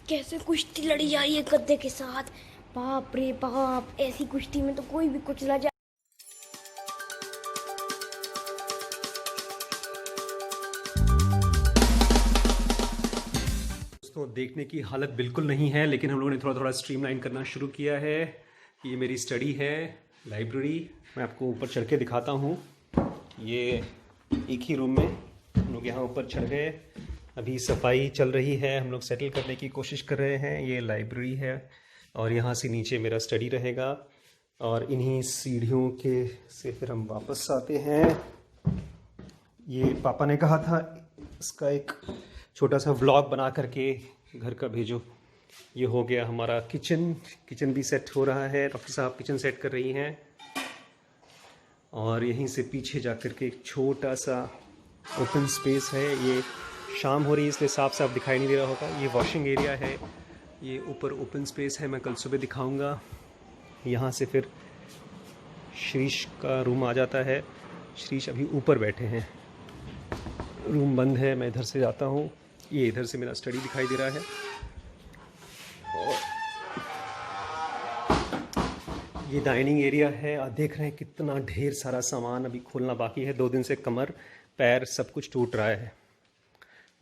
कैसे कुश्ती लड़ी जा रही है गद्दे के साथ। बाप रे बाप, ऐसी कुश्ती में तो कोई भी कुचला जाए। दोस्तों, देखने की हालत बिल्कुल नहीं है, लेकिन हम लोगों ने थोड़ा थोड़ा स्ट्रीमलाइन करना शुरू किया है। ये मेरी स्टडी है, लाइब्रेरी। मैं आपको ऊपर चढ़ के दिखाता हूँ। ये एक ही रूम में हम लोग यहाँ ऊपर चढ़ गए। अभी सफाई चल रही है, हम लोग सेटल करने की कोशिश कर रहे हैं। ये लाइब्रेरी है और यहाँ से नीचे मेरा स्टडी रहेगा और इन्हीं सीढ़ियों के से फिर हम वापस आते हैं। ये पापा ने कहा था इसका एक छोटा सा व्लॉग बना करके घर का भेजो। ये हो गया हमारा किचन भी सेट हो रहा है। डॉक्टर साहब किचन सेट कर रही हैं और यहीं से पीछे जा कर के एक छोटा सा ओपन स्पेस है। ये शाम हो रही है इसलिए साफ साफ दिखाई नहीं दे रहा होगा। ये वॉशिंग एरिया है। ये ऊपर ओपन स्पेस है, मैं कल सुबह दिखाऊंगा। यहाँ से फिर श्रीश का रूम आ जाता है। श्रीश अभी ऊपर बैठे हैं, रूम बंद है। मैं इधर से जाता हूँ। ये इधर से मेरा स्टडी दिखाई दे रहा है और ये डाइनिंग एरिया है। आप देख रहे हैं कितना ढेर सारा सामान अभी खोलना बाकी है। 2 दिन से कमर पैर सब कुछ टूट रहा है।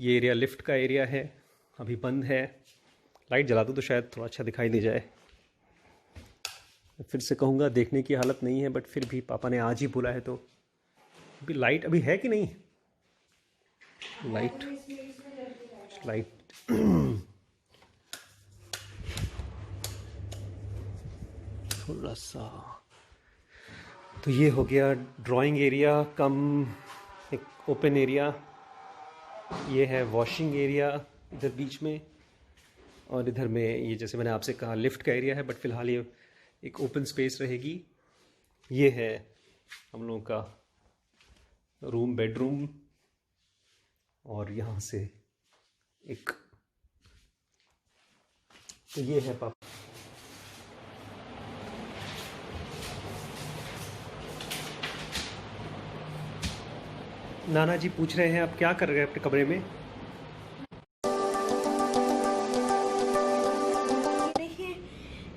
ये एरिया लिफ्ट का एरिया है, अभी बंद है। लाइट जला दूँ तो शायद थोड़ा अच्छा दिखाई दे जाए। फिर से कहूँगा देखने की हालत नहीं है, बट फिर भी पापा ने आज ही बोला है तो अभी लाइट अभी है कि नहीं। लाइट थोड़ा सा तो ये हो गया ड्राइंग एरिया कम एक ओपन एरिया। ये है वॉशिंग एरिया इधर बीच में, और इधर में ये जैसे मैंने आपसे कहा लिफ्ट का एरिया है, बट फिलहाल ये एक ओपन स्पेस रहेगी। ये है हम लोगों का रूम, बेडरूम, और यहाँ से एक तो ये है पापा। नाना जी पूछ रहे हैं आप क्या कर रहे हैं अपने कमरे में। देखिए,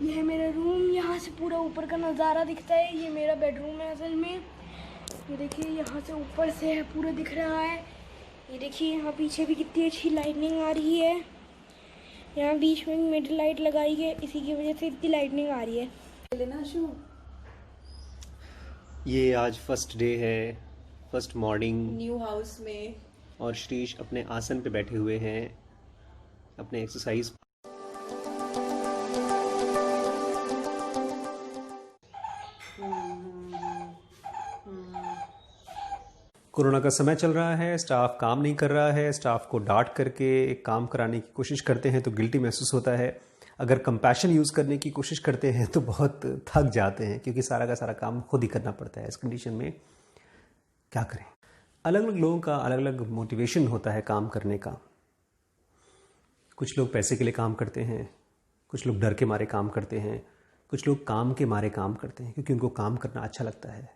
ये है मेरा रूम। यहाँ से पूरा ऊपर का नज़ारा दिखता है। ये मेरा बेडरूम है असल में। ये देखिए, यहाँ से ऊपर से है पूरा दिख रहा है। ये देखिए, यहाँ पीछे भी कितनी अच्छी लाइटनिंग आ रही है। यहाँ बीच में मिड लाइट लगाई है, इसी की वजह से इतनी लाइटनिंग आ रही है। लेना शू। ये आज फर्स्ट डे है, फर्स्ट मॉर्निंग न्यू हाउस में, और श्रीश अपने आसन पे बैठे हुए हैं अपने एक्सरसाइज। कोरोना का समय चल रहा है, स्टाफ काम नहीं कर रहा है। स्टाफ को डांट करके काम कराने की कोशिश करते हैं तो गिल्टी महसूस होता है। अगर कंपैशन यूज़ करने की कोशिश करते हैं तो बहुत थक जाते हैं, क्योंकि सारा का सारा काम खुद ही करना पड़ता है। इस कंडीशन में क्या करें। अलग अलग लोगों का अलग अलग मोटिवेशन होता है काम करने का। कुछ लोग पैसे के लिए काम करते हैं, कुछ लोग डर के मारे काम करते हैं, कुछ लोग काम के मारे काम करते हैं क्योंकि उनको काम करना अच्छा लगता है।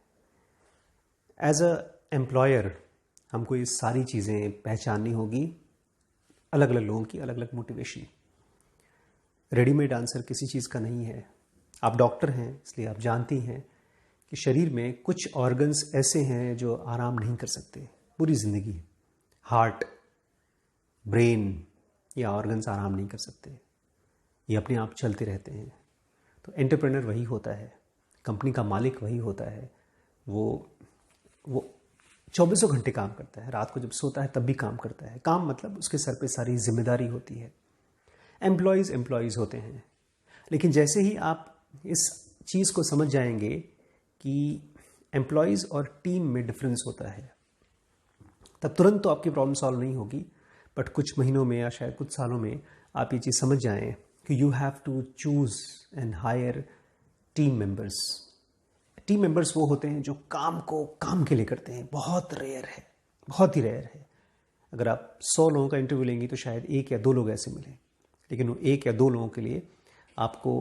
एज अ एम्प्लॉयर हमको ये सारी चीज़ें पहचाननी होगी। अलग अलग लोगों की अलग अलग मोटिवेशन। रेडीमेड आंसर किसी चीज़ का नहीं है। आप डॉक्टर हैं इसलिए आप जानती हैं कि शरीर में कुछ ऑर्गन्स ऐसे हैं जो आराम नहीं कर सकते पूरी ज़िंदगी। हार्ट, ब्रेन, या ऑर्गन्स आराम नहीं कर सकते, ये अपने आप चलते रहते हैं। तो एंटरप्रेन्योर वही होता है, कंपनी का मालिक वही होता है। वो 24 घंटे काम करता है, रात को जब सोता है तब भी काम करता है। काम मतलब उसके सर पे सारी जिम्मेदारी होती है। एम्प्लॉयज़ होते हैं। लेकिन जैसे ही आप इस चीज़ को समझ जाएंगे कि एम्प्लॉयज़ और टीम में डिफरेंस होता है, तब तुरंत तो आपकी प्रॉब्लम सॉल्व नहीं होगी, बट कुछ महीनों में या शायद कुछ सालों में आप ये चीज़ समझ जाएं कि you have to choose and hire team members. Team members वो होते हैं जो काम को काम के लिए करते हैं। बहुत रेयर है, बहुत ही रेयर है। अगर आप 100 लोगों का इंटरव्यू लेंगी तो शायद 1 या 2 लोग ऐसे मिलें, लेकिन वो 1 या 2 लोगों के लिए आपको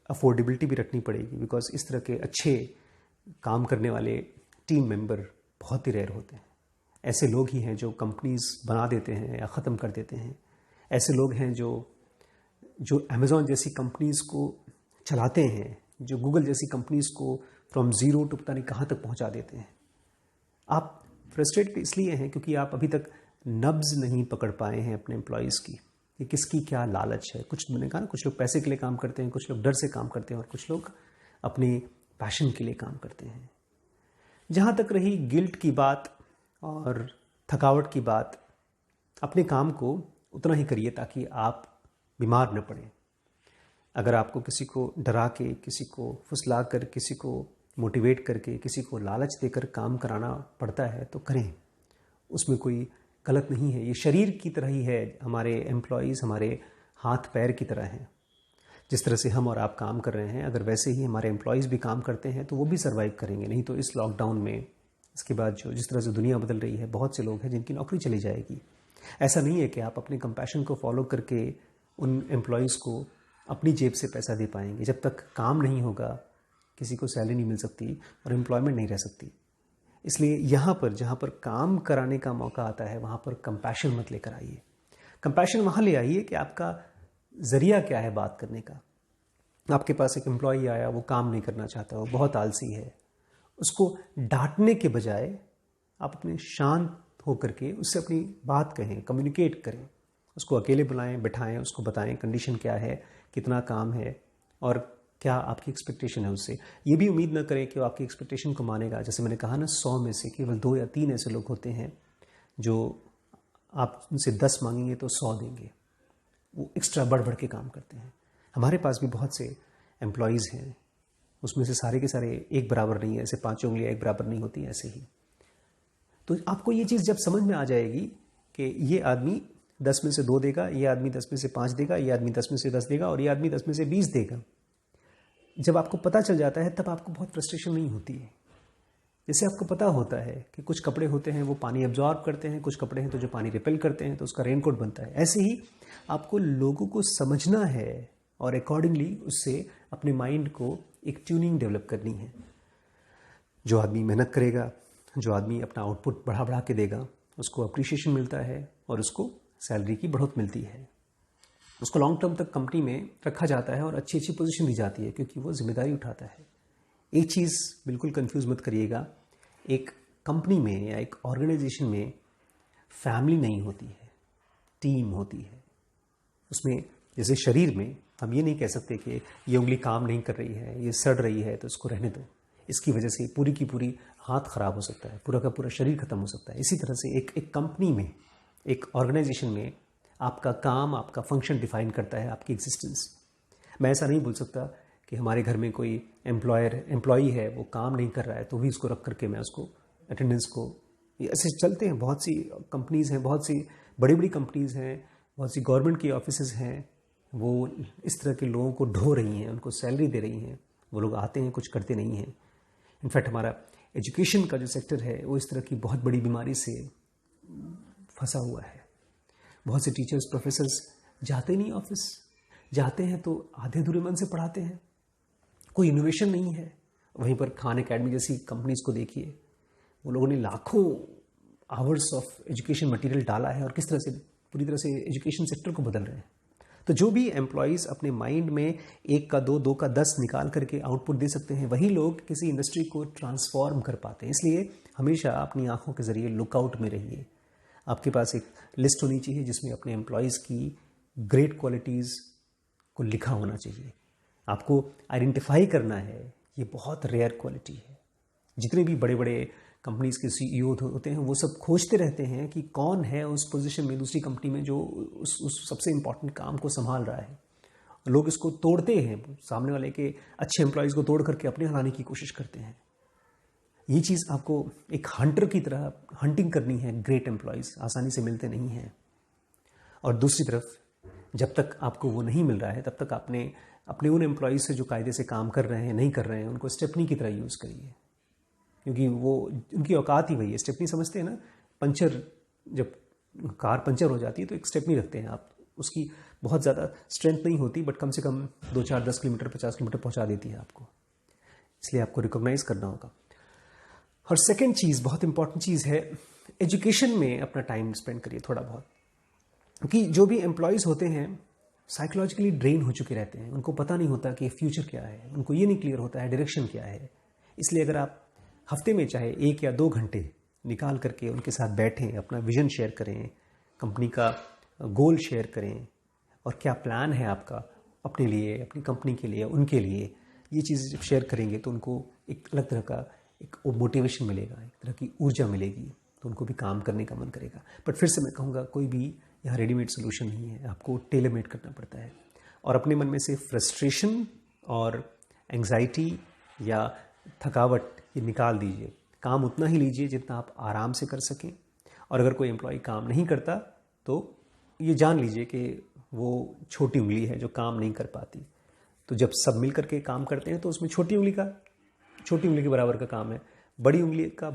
अफोर्डेबिलिटी भी रखनी पड़ेगी, बिकॉज इस तरह के अच्छे काम करने वाले टीम मेंबर बहुत ही रेयर होते हैं। ऐसे लोग ही हैं जो कंपनीज बना देते हैं या ख़त्म कर देते हैं। ऐसे लोग हैं जो जो अमेज़ॉन जैसी कंपनीज़ को चलाते हैं, जो गूगल जैसी कंपनीज़ को फ्रॉम ज़ीरो टू पता नहीं कहाँ तक पहुँचा देते हैं। आप फ्रस्ट्रेटेड इसलिए हैं क्योंकि आप अभी तक नब्ज़ नहीं पकड़ पाए हैं अपने एम्प्लॉयज़ की कि किसकी क्या लालच है। कुछ मैंने कहा ना, कुछ लोग पैसे के लिए काम करते हैं, कुछ लोग डर से काम करते हैं और कुछ लोग अपने पैशन के लिए काम करते हैं। जहाँ तक रही गिल्ट की बात और थकावट की बात, अपने काम को उतना ही करिए ताकि आप बीमार न पड़ें। अगर आपको किसी को डरा के, किसी को फुसला कर, किसी को मोटिवेट करके, किसी को लालच देकर काम कराना पड़ता है तो करें, उसमें कोई गलत नहीं है। ये शरीर की तरह ही है, हमारे एम्प्लॉयज़ हमारे हाथ पैर की तरह हैं। जिस तरह से हम और आप काम कर रहे हैं, अगर वैसे ही हमारे एम्प्लॉयज़ भी काम करते हैं तो वो भी सर्वाइव करेंगे। नहीं तो इस लॉकडाउन में, इसके बाद जो जिस तरह से दुनिया बदल रही है, बहुत से लोग हैं जिनकी नौकरी चली जाएगी। ऐसा नहीं है कि आप अपने कंपैशन को फॉलो करके उन एम्प्लॉयज़ को अपनी जेब से पैसा दे पाएंगे। जब तक काम नहीं होगा, किसी को सैलरी नहीं मिल सकती और एम्प्लॉयमेंट नहीं रह सकती। इसलिए यहाँ पर जहाँ पर काम कराने का मौका आता है, वहाँ पर कंपैशन मत लेकर आइए। कंपैशन वहाँ ले आइए कि आपका ज़रिया क्या है बात करने का। आपके पास एक एम्प्लॉई आया, वो काम नहीं करना चाहता, वो बहुत आलसी है। उसको डांटने के बजाय आप अपने शांत होकर के उससे अपनी बात कहें, कम्युनिकेट करें। उसको अकेले बुलाएं, बिठाएं, उसको बताएं कंडीशन क्या है, कितना काम है और क्या आपकी एक्सपेक्टेशन है उससे। ये भी उम्मीद ना करें कि वो आपकी एक्सपेक्टेशन को मानेगा। जैसे मैंने कहा ना, 100 में से केवल 2 या 3 ऐसे लोग होते हैं जो आप उनसे 10 मांगेंगे तो 100 देंगे। वो एक्स्ट्रा बढ़ बढ़ के काम करते हैं। हमारे पास भी बहुत से एम्प्लॉयज़ हैं, उसमें से सारे के सारे एक बराबर नहीं है। ऐसे 5 उंगलियां एक बराबर नहीं होती, ऐसे ही। तो आपको ये चीज़ जब समझ में आ जाएगी कि ये आदमी 10 में से 2 देगा, ये आदमी 10 में से 5 देगा, ये आदमी 10 में से 10 देगा और ये आदमी 10 में से 20 देगा, जब आपको पता चल जाता है तब आपको बहुत फ्रस्ट्रेशन नहीं होती है। जैसे आपको पता होता है कि कुछ कपड़े होते हैं वो पानी एब्जॉर्ब करते हैं, कुछ कपड़े हैं तो जो पानी रिपेल करते हैं, तो उसका रेनकोट बनता है। ऐसे ही आपको लोगों को समझना है और अकॉर्डिंगली उससे अपने माइंड को एक ट्यूनिंग डेवलप करनी है। जो आदमी मेहनत करेगा, जो आदमी अपना आउटपुट बढ़ा बढ़ा के देगा, उसको अप्रिशिएशन मिलता है और उसको सैलरी की बढ़ोत मिलती है। उसको लॉन्ग टर्म तक कंपनी में रखा जाता है और अच्छी अच्छी पोजीशन दी जाती है क्योंकि वो जिम्मेदारी उठाता है। एक चीज़ बिल्कुल कंफ्यूज मत करिएगा, एक कंपनी में या एक ऑर्गेनाइजेशन में फैमिली नहीं होती है, टीम होती है। उसमें जैसे शरीर में हम ये नहीं कह सकते कि ये उंगली काम नहीं कर रही है, ये सड़ रही है तो इसको रहने दो, इसकी वजह से पूरी की पूरी हाथ खराब हो सकता है, पूरा का पूरा शरीर खत्म हो सकता है। इसी तरह से एक कंपनी में, एक ऑर्गेनाइजेशन में आपका काम, आपका फंक्शन डिफाइन करता है आपकी एग्जिस्टेंस। मैं ऐसा नहीं बोल सकता कि हमारे घर में कोई एम्प्लॉई है, वो काम नहीं कर रहा है तो भी उसको रख करके मैं उसको अटेंडेंस को, ये ऐसे चलते हैं। बहुत सी कंपनीज़ हैं, बहुत सी बड़ी बड़ी कंपनीज़ हैं, बहुत सी गवर्नमेंट की ऑफिसेज़ हैं, वो इस तरह के लोगों को ढो रही हैं, उनको सैलरी दे रही हैं। वो लोग आते हैं, कुछ करते नहीं हैं। इनफैक्ट हमारा एजुकेशन का जो सेक्टर है वो इस तरह की बहुत बड़ी बीमारी से फंसा हुआ है। बहुत से टीचर्स, प्रोफेसर्स जाते नहीं ऑफिस, जाते हैं तो आधे अधूरे मन से पढ़ाते हैं, कोई इनोवेशन नहीं है। वहीं पर खान एकेडमी जैसी कंपनीज को देखिए, वो लोगों ने लाखों आवर्स ऑफ एजुकेशन मटेरियल डाला है और किस तरह से पूरी तरह से एजुकेशन सेक्टर को बदल रहे हैं। तो जो भी एम्प्लॉयज़ अपने माइंड में 1 का 2, 2 का 10 निकाल करके आउटपुट दे सकते हैं, वही लोग किसी इंडस्ट्री को ट्रांसफॉर्म कर पाते हैं। इसलिए हमेशा अपनी आंखों के जरिए लुकआउट में रहिए। आपके पास एक लिस्ट होनी चाहिए जिसमें अपने एम्प्लॉयज़ की ग्रेट क्वालिटीज़ को लिखा होना चाहिए। आपको आइडेंटिफाई करना है, ये बहुत रेयर क्वालिटी है। जितने भी बड़े बड़े कंपनीज के सीईओ होते हैं, वो सब खोजते रहते हैं कि कौन है उस पोजीशन में दूसरी कंपनी में जो उस सबसे इम्पॉर्टेंट काम को संभाल रहा है। लोग इसको तोड़ते हैं, सामने वाले के अच्छे एम्प्लॉयज़ को तोड़ करके अपने लाने की कोशिश करते हैं। ये चीज़ आपको एक हंटर की तरह हंटिंग करनी है। ग्रेट एम्प्लॉयज़ आसानी से मिलते नहीं हैं। और दूसरी तरफ जब तक आपको वो नहीं मिल रहा है, तब तक आपने अपने उन एम्प्लॉयज़ से जो कायदे से काम कर रहे हैं, नहीं कर रहे हैं, उनको स्टेपनी की तरह यूज़ करिए, क्योंकि वो उनकी औकात ही वही है। स्टेपनी समझते हैं ना, पंचर, जब कार पंचर हो जाती है तो एक स्टेपनी रखते हैं आप, उसकी बहुत ज़्यादा स्ट्रेंथ नहीं होती, बट कम से कम 2, 4, 10 किलोमीटर, 50 किलोमीटर पहुंचा देती है आपको। इसलिए आपको रिकॉग्नाइज करना होगा। और सेकेंड चीज़, बहुत इंपॉर्टेंट चीज़ है, एजुकेशन में अपना टाइम स्पेंड करिए थोड़ा बहुत। क्योंकि जो भी एम्प्लॉयज़ होते हैं साइकोलॉजिकली ड्रेन हो चुके रहते हैं, उनको पता नहीं होता कि फ्यूचर क्या है, उनको ये नहीं क्लियर होता है डायरेक्शन क्या है। इसलिए अगर आप हफ्ते में चाहे 1 या 2 घंटे निकाल करके उनके साथ बैठें, अपना विजन शेयर करें, कंपनी का गोल शेयर करें और क्या प्लान है आपका अपने लिए, अपनी कंपनी के लिए, उनके लिए, ये चीज़ें जब शेयर करेंगे तो उनको एक अलग तरह का एक मोटिवेशन मिलेगा, एक तरह की ऊर्जा मिलेगी, तो उनको भी काम करने का मन करेगा। बट फिर से मैं कहूँगा, कोई भी यहाँ रेडीमेड सोल्यूशन नहीं है, आपको टेलर मेड करना पड़ता है। और अपने मन में से फ्रस्ट्रेशन और एंग्जाइटी या थकावट ये निकाल दीजिए। काम उतना ही लीजिए जितना आप आराम से कर सकें। और अगर कोई एम्प्लॉय काम नहीं करता तो ये जान लीजिए कि वो छोटी उंगली है जो काम नहीं कर पाती। तो जब सब मिल करके काम करते हैं तो उसमें छोटी उंगली के बराबर का काम है, बड़ी उंगली का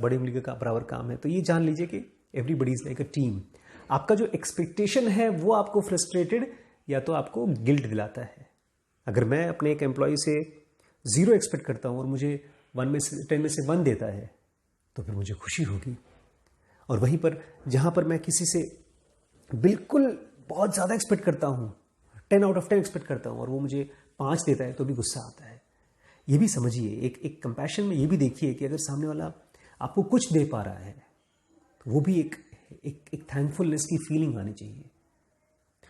बराबर काम है। तो ये जान लीजिए कि everybody is like a team. आपका जो एक्सपेक्टेशन है वो आपको फ्रस्ट्रेटेड या तो आपको गिल्ट दिलाता है। अगर मैं अपने एक एम्प्लॉय से 0 एक्सपेक्ट करता हूँ और मुझे 10 में से 1 देता है तो फिर मुझे खुशी होगी। और वहीं पर जहाँ पर मैं किसी से बिल्कुल बहुत ज़्यादा एक्सपेक्ट करता हूँ, 10 आउट ऑफ 10 एक्सपेक्ट करता हूँ और वो मुझे 5 देता है तो भी गुस्सा आता है। ये भी समझिए, एक कंपैशन में ये भी देखिए कि अगर सामने वाला आपको कुछ दे पा रहा है तो वो भी एक थैंकफुलनेस की फीलिंग आनी चाहिए।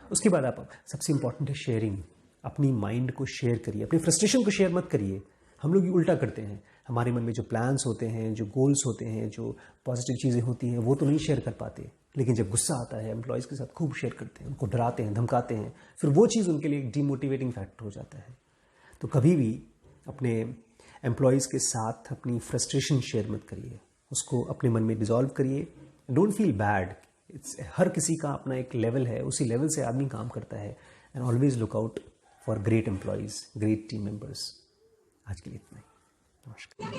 उसके बाद आप सबसे इंपॉर्टेंट है शेयरिंग। अपनी माइंड को शेयर करिए, अपनी फ्रस्ट्रेशन को शेयर मत करिए। हम लोग ये उल्टा करते हैं, हमारे मन में जो प्लान्स होते हैं, जो गोल्स होते हैं, जो पॉजिटिव चीज़ें होती हैं वो तो नहीं शेयर कर पाते, लेकिन जब गुस्सा आता है एम्प्लॉयज़ के साथ खूब शेयर करते हैं, उनको डराते हैं, धमकाते हैं, फिर वो चीज़ उनके लिए एक डीमोटिवेटिंग फैक्टर हो जाता है। तो कभी भी अपने एम्प्लॉयज़ के साथ अपनी फ्रस्ट्रेशन शेयर मत करिए, उसको अपने मन में डिज़ोल्व करिए। Don't feel bad. हर किसी का अपना एक लेवल है, उसी लेवल से आदमी काम करता है। And always look out for great employees, great team members. आज के लिए इतना ही। नमस्कार।